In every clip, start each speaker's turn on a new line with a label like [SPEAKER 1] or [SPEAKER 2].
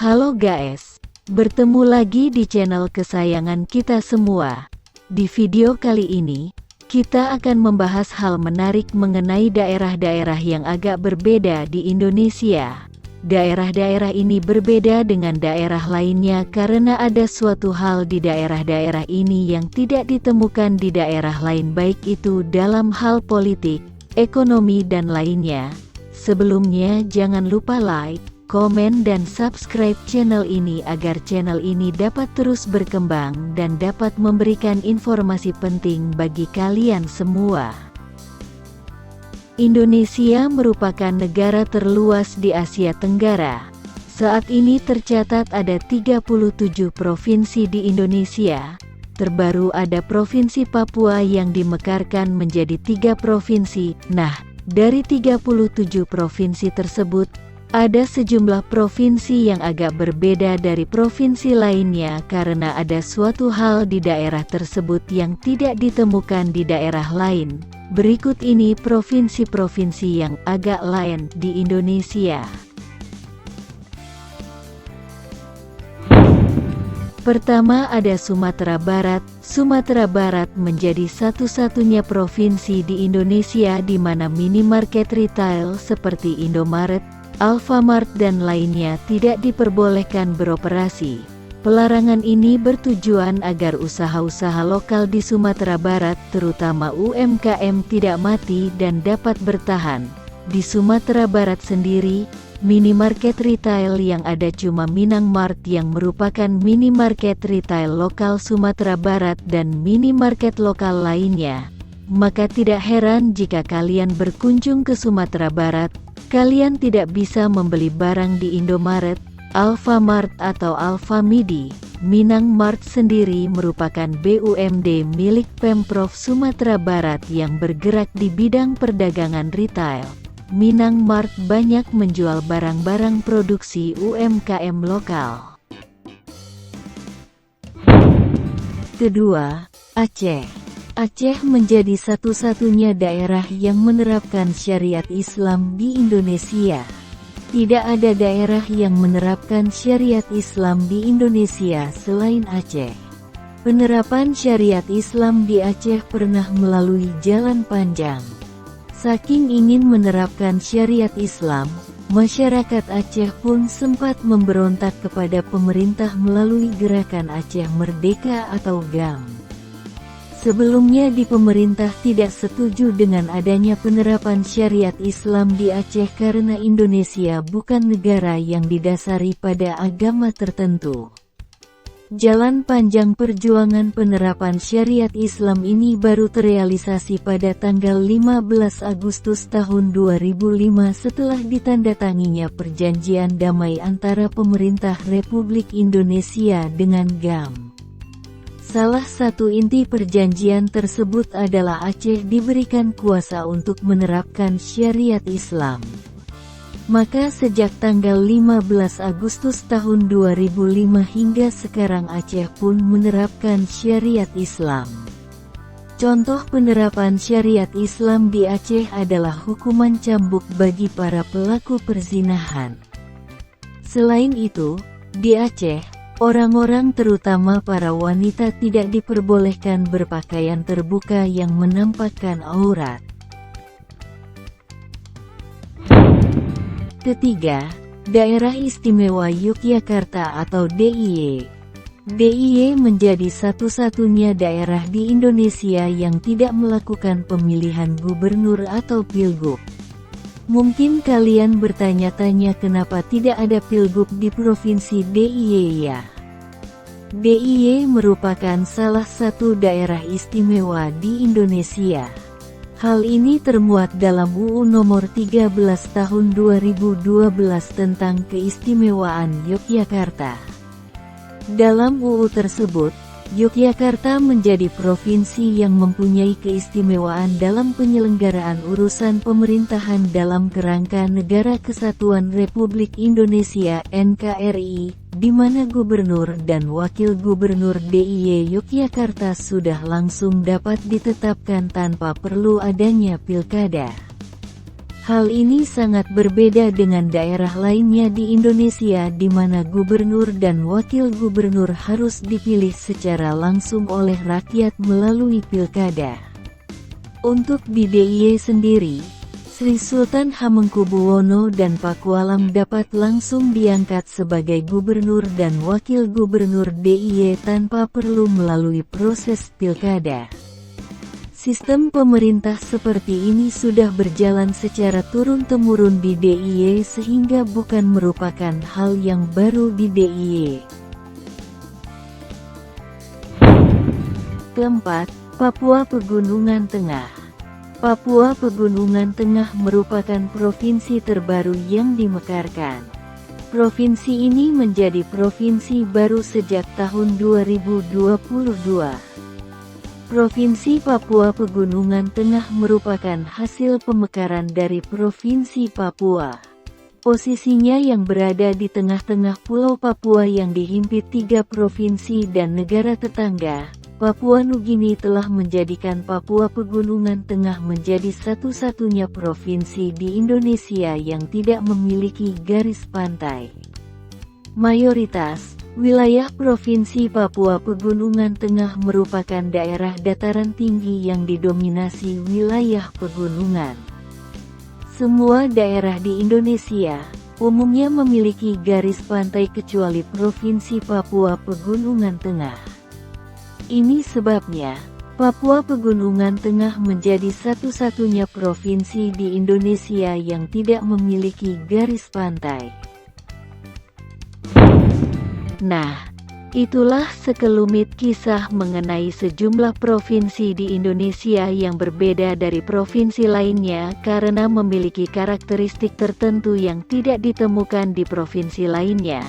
[SPEAKER 1] Halo guys, bertemu lagi di channel kesayangan kita semua. Di video kali ini, kita akan membahas hal menarik mengenai daerah-daerah yang agak berbeda di Indonesia. Daerah-daerah ini berbeda dengan daerah lainnya karena ada suatu hal di daerah-daerah ini yang tidak ditemukan di daerah lain, baik itu dalam hal politik, ekonomi dan lainnya. Sebelumnya jangan lupa like, komen dan subscribe channel ini agar channel ini dapat terus berkembang dan dapat memberikan informasi penting bagi kalian semua. Indonesia merupakan negara terluas di Asia Tenggara. Saat ini tercatat ada 37 provinsi di Indonesia. Terbaru ada Provinsi Papua yang dimekarkan menjadi 3 provinsi. Nah, dari 37 provinsi tersebut, ada sejumlah provinsi yang agak berbeda dari provinsi lainnya karena ada suatu hal di daerah tersebut yang tidak ditemukan di daerah lain. Berikut ini provinsi-provinsi yang agak lain di Indonesia. Pertama ada Sumatera Barat. Sumatera Barat menjadi satu-satunya provinsi di Indonesia di mana minimarket retail seperti Indomaret, Alfamart dan lainnya tidak diperbolehkan beroperasi. Pelarangan ini bertujuan agar usaha-usaha lokal di Sumatera Barat, terutama UMKM, tidak mati dan dapat bertahan. Di Sumatera Barat sendiri, minimarket retail yang ada cuma Minang Mart yang merupakan minimarket retail lokal Sumatera Barat dan minimarket lokal lainnya. Maka tidak heran jika kalian berkunjung ke Sumatera Barat, kalian tidak bisa membeli barang di Indomaret, Alfamart atau Alfamidi. Minang Mart sendiri merupakan BUMD milik Pemprov Sumatera Barat yang bergerak di bidang perdagangan retail. Minang Mart banyak menjual barang-barang produksi UMKM lokal. Kedua, Aceh. Aceh menjadi satu-satunya daerah yang menerapkan syariat Islam di Indonesia. Tidak ada daerah yang menerapkan syariat Islam di Indonesia selain Aceh. Penerapan syariat Islam di Aceh pernah melalui jalan panjang. Saking ingin menerapkan syariat Islam, masyarakat Aceh pun sempat memberontak kepada pemerintah melalui gerakan Aceh Merdeka atau GAM. Sebelumnya pemerintah tidak setuju dengan adanya penerapan syariat Islam di Aceh karena Indonesia bukan negara yang didasari pada agama tertentu. Jalan panjang perjuangan penerapan syariat Islam ini baru terrealisasi pada tanggal 15 Agustus tahun 2005 setelah ditandatanginya perjanjian damai antara pemerintah Republik Indonesia dengan GAM. Salah satu inti perjanjian tersebut adalah Aceh diberikan kuasa untuk menerapkan syariat Islam. Maka sejak tanggal 15 Agustus tahun 2005 hingga sekarang Aceh pun menerapkan syariat Islam. Contoh penerapan syariat Islam di Aceh adalah hukuman cambuk bagi para pelaku perzinahan. Selain itu, di Aceh, orang-orang terutama para wanita tidak diperbolehkan berpakaian terbuka yang menampakkan aurat. Ketiga, Daerah Istimewa Yogyakarta atau DIY. DIY menjadi satu-satunya daerah di Indonesia yang tidak melakukan pemilihan gubernur atau pilgub. Mungkin kalian bertanya-tanya kenapa tidak ada pilgub di provinsi DIY ya? DIY merupakan salah satu daerah istimewa di Indonesia. Hal ini termuat dalam UU Nomor 13 Tahun 2012 tentang Keistimewaan Yogyakarta. Dalam UU tersebut, Yogyakarta menjadi provinsi yang mempunyai keistimewaan dalam penyelenggaraan urusan pemerintahan dalam kerangka Negara Kesatuan Republik Indonesia (NKRI), di mana gubernur dan wakil gubernur DIY Yogyakarta sudah langsung dapat ditetapkan tanpa perlu adanya pilkada. Hal ini sangat berbeda dengan daerah lainnya di Indonesia di mana gubernur dan wakil gubernur harus dipilih secara langsung oleh rakyat melalui pilkada. Untuk di DIY sendiri, Sri Sultan Hamengkubuwono dan Pakualam dapat langsung diangkat sebagai gubernur dan wakil gubernur DIY tanpa perlu melalui proses pilkada. Sistem pemerintah seperti ini sudah berjalan secara turun-temurun di DIY sehingga bukan merupakan hal yang baru di DIY. Keempat, Papua Pegunungan Tengah. Papua Pegunungan Tengah merupakan provinsi terbaru yang dimekarkan. Provinsi ini menjadi provinsi baru sejak tahun 2022. Provinsi Papua Pegunungan Tengah merupakan hasil pemekaran dari Provinsi Papua. Posisinya yang berada di tengah-tengah Pulau Papua yang dihimpit 3 provinsi dan negara tetangga, Papua Nugini telah menjadikan Papua Pegunungan Tengah menjadi satu-satunya provinsi di Indonesia yang tidak memiliki garis pantai. Mayoritas wilayah Provinsi Papua Pegunungan Tengah merupakan daerah dataran tinggi yang didominasi wilayah pegunungan. Semua daerah di Indonesia umumnya memiliki garis pantai kecuali Provinsi Papua Pegunungan Tengah. Ini sebabnya, Papua Pegunungan Tengah menjadi satu-satunya provinsi di Indonesia yang tidak memiliki garis pantai. Nah, itulah sekelumit kisah mengenai sejumlah provinsi di Indonesia yang berbeda dari provinsi lainnya karena memiliki karakteristik tertentu yang tidak ditemukan di provinsi lainnya.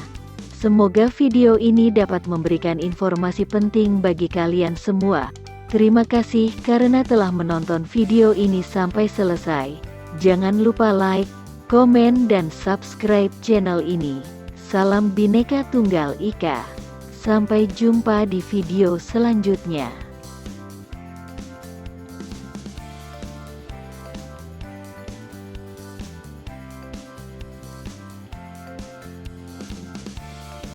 [SPEAKER 1] Semoga video ini dapat memberikan informasi penting bagi kalian semua. Terima kasih karena telah menonton video ini sampai selesai. Jangan lupa like, komen dan subscribe channel ini. Salam Bhinneka Tunggal Ika. Sampai jumpa di video selanjutnya.